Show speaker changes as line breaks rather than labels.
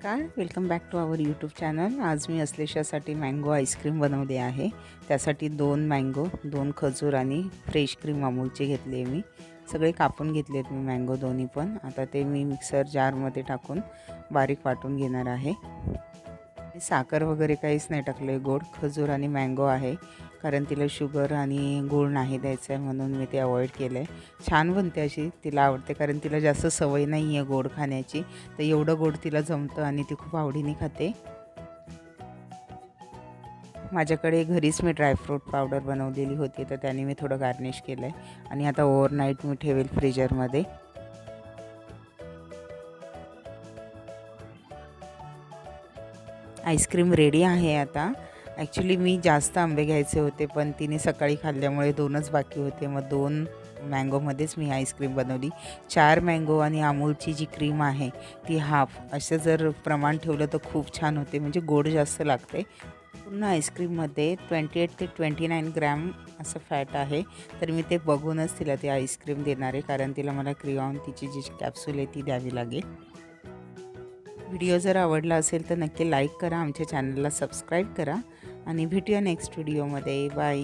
नमस्कार, welcome back to our YouTube channel. आज मी अस्लेशासाठी मँगो आईस्क्रीम बनवली आहे। त्यासाठी 2 मँगो, 2 खजूर आणि फ्रेश क्रीम अमूलची घेतली आहे। मी सगळे कापून घेतलेत मी मँगो दोन्ही पण। आता ते मी मिक्सर जारमध्ये टाकून बारीक वाटून घेणार आहे। साखर वगैरे काहीच नाही टाकले, गोड खजूर आणि मँगो आहे, कारण तिला शुगर आणि गूळ नाही द्यायचं आहे म्हणून मी ते अवॉइड केलं आहे। छान बनते अशी, तिला आवडते कारण तिला जास्त सवय नाही आहे गोड खाण्याची, तर एवढं गोड तिला जमतं आणि ती खूप आवडीने खाते। माझ्याकडे घरीच मी ड्रायफ्रूट पावडर बनवलेली होती, तर त्याने मी थोडं गार्निश केलं आहे आणि आता ओव्हरनाईट मी ठेवेल फ्रीजरमध्ये। आईस्क्रीम रेडी आहे आता। ॲक्च्युली मी जास्त आंबे घ्यायचे होते, पण तिने सकाळी खाल्ल्यामुळे 2च बाकी होते, मग 2 मँगोमध्येच मी आईस्क्रीम बनवली। 4 मँगो आणि अमूलची जी क्रीम आहे ती हाफ, असं जर प्रमाण ठेवलं तर खूप छान होते, म्हणजे गोड जास्त लागते। पूर्ण आईस्क्रीममध्ये 28 ते 29 ग्रॅम असं फॅट आहे, तर मी ते बघूनच तिला ती आईस्क्रीम देणार आहे, कारण तिला मला क्रिऑन तिची जी कॅप्सूल आहे ती द्यावी लागेल। व्हिडिओ जर आवडला असेल तर नक्की लाईक करा, आमच्या चॅनलला सबस्क्राईब करा आणि भेटूया नेक्स्ट व्हिडिओमध्ये। बाय।